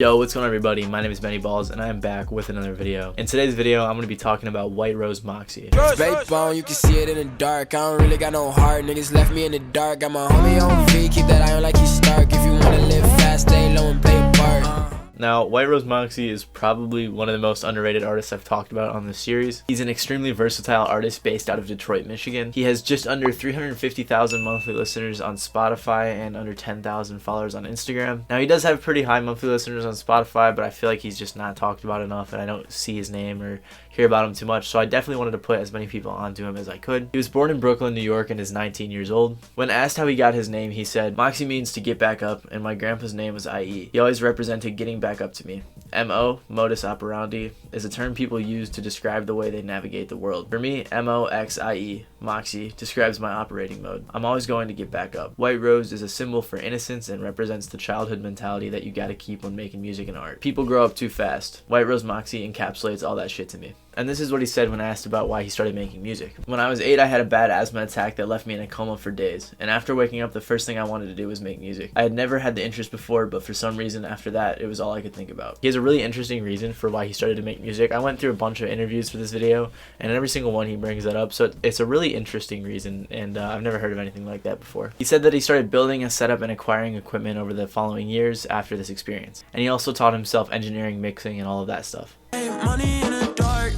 Yo, what's going on everybody? My name is Benny Balls and I am back with another video. In today's video, I'm going to be talking about Whiterosemoxie. Vape on, you can see it in the dark. I don't really got no heart, niggas left me in the dark. Got my homie on V, keep that iron like he's Stark. If you wanna live fast, stay low and play a part. Now, Whiterosemoxie is probably one of the most underrated artists I've talked about on this series. He's an extremely versatile artist based out of Detroit, Michigan. He has just under 350,000 monthly listeners on Spotify and under 10,000 followers on Instagram. Now, he does have pretty high monthly listeners on Spotify, but I feel like he's just not talked about enough and I don't see his name or hear about him too much, so I definitely wanted to put as many people onto him as I could. He was born in Brooklyn, New York and is 19 years old. When asked how he got his name, he said, "Moxie means to get back up, and my grandpa's name was IE. He always represented getting back up to me. MO, modus operandi, is a term people use to describe the way they navigate the world. For me, MOXIE, Moxie, describes my operating mode. I'm always going to get back up. White Rose is a symbol for innocence and represents the childhood mentality that you gotta keep when making music and art. People grow up too fast. Whiterosemoxie encapsulates all that shit to me." And this is what he said when asked about why he started making music. "When I was 8, I had a bad asthma attack that left me in a coma for days. And after waking up, the first thing I wanted to do was make music. I had never had the interest before, but for some reason after that, it was all I could think about." He has a really interesting reason for why he started to make music. I went through a bunch of interviews for this video, and in every single one he brings that up. So it's a really interesting reason, and I've never heard of anything like that before. He said that he started building a setup and acquiring equipment over the following years after this experience. And he also taught himself engineering, mixing, and all of that stuff. Money in the dark,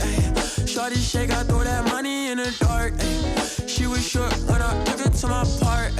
shorty shake, I throw that money in the dark. She was short when I took it to my part.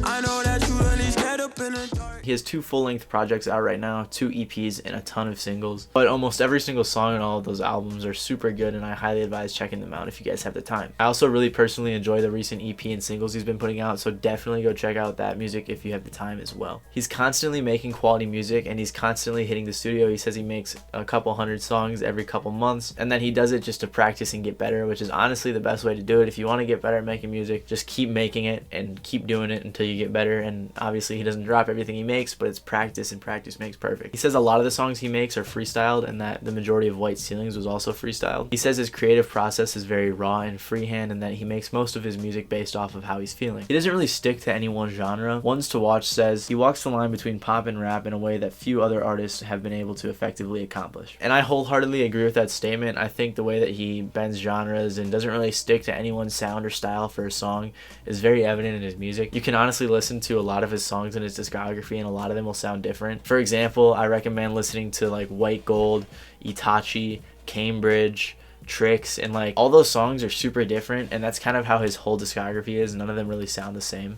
I know that you really scared up in the dark. He has 2 full-length projects out right now, 2 EPs, and a ton of singles. But almost every single song on all of those albums are super good, and I highly advise checking them out if you guys have the time. I also really personally enjoy the recent EP and singles he's been putting out, so definitely go check out that music if you have the time as well. He's constantly making quality music, and he's constantly hitting the studio. He says he makes a couple hundred songs every couple months, and then he does it just to practice and get better, which is honestly the best way to do it. If you want to get better at making music, just keep making it and keep doing it until you get better. And obviously he doesn't drop everything he makes, but it's practice, and practice makes perfect. He says a lot of the songs he makes are freestyled, and that the majority of White Ceilings was also freestyled. He says his creative process is very raw and freehand, and that he makes most of his music based off of how he's feeling. He doesn't really stick to any one genre. Ones to Watch says he walks the line between pop and rap in a way that few other artists have been able to effectively accomplish. And I wholeheartedly agree with that statement. I think the way that he bends genres and doesn't really stick to any one sound or style for a song is very evident in his music. You can honestly listen to a lot of his songs in his discography, and a lot of them will sound different. For example, I recommend listening to like White Gold, Itachi, Cambridge, Tricks, and like all those songs are super different, and that's kind of how his whole discography is. None of them really sound the same.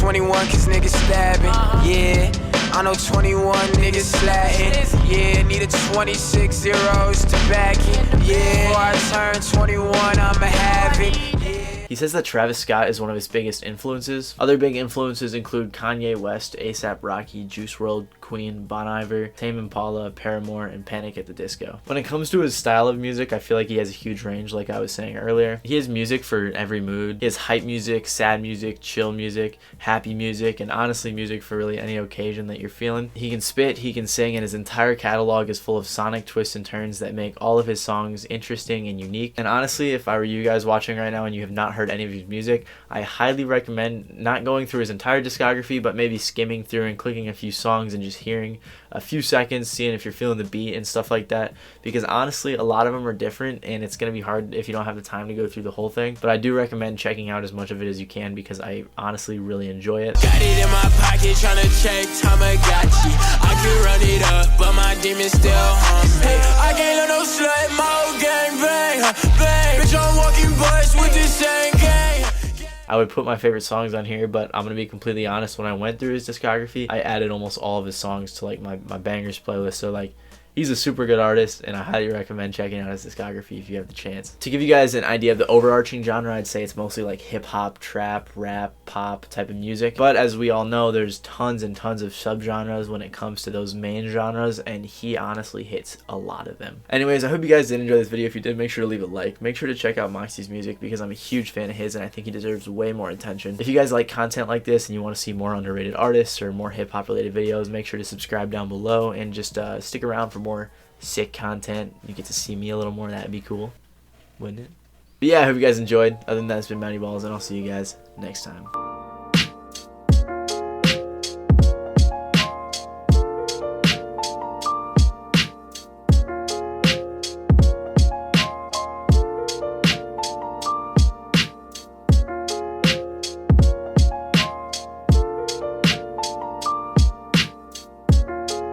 21 cause niggas stabbing, yeah. I know 21 niggas slatting, yeah. Needed 26 zeros to back it, yeah. Before I turn 21, I'ma have it, yeah. He says that Travis Scott is one of his biggest influences. Other big influences include Kanye West, A$AP Rocky, Juice WRLD, Queen, Bon Iver, Tame Impala, Paramore, and Panic at the Disco. When it comes to his style of music, I feel like he has a huge range, like I was saying earlier. He has music for every mood. He has hype music, sad music, chill music, happy music, and honestly music for really any occasion that you're feeling. He can spit, he can sing, and his entire catalog is full of sonic twists and turns that make all of his songs interesting and unique. And honestly, if I were you guys watching right now and you have not heard any of his music, I highly recommend not going through his entire discography, but maybe skimming through and clicking a few songs and just hearing a few seconds, seeing if you're feeling the beat and stuff like that, because honestly a lot of them are different and it's going to be hard if you don't have the time to go through the whole thing. But I do recommend checking out as much of it as you can, because I honestly really enjoy it. Got it in my pocket, tryna check Tamagotchi. I can run it up, but my demons still haunt me. I can't let no slut, mo gang bang, bang. Bitch, I'm walking bus with the same gang. I would put my favorite songs on here, but I'm going to be completely honest, when I went through his discography, I added almost all of his songs to like my bangers playlist. So like, he's a super good artist, and I highly recommend checking out his discography if you have the chance. To give you guys an idea of the overarching genre, I'd say it's mostly like hip-hop, trap, rap, pop type of music. But as we all know, there's tons and tons of subgenres when it comes to those main genres, and he honestly hits a lot of them. Anyways, I hope you guys did enjoy this video. If you did, make sure to leave a like. Make sure to check out Moxie's music, because I'm a huge fan of his, and I think he deserves way more attention. If you guys like content like this and you want to see more underrated artists or more hip-hop related videos, make sure to subscribe down below, and just stick around for more sick content. You get to see me a little more. That'd be cool, wouldn't it? But yeah, I hope you guys enjoyed. Other than that, it's been Benny Balls, and I'll see you guys next time.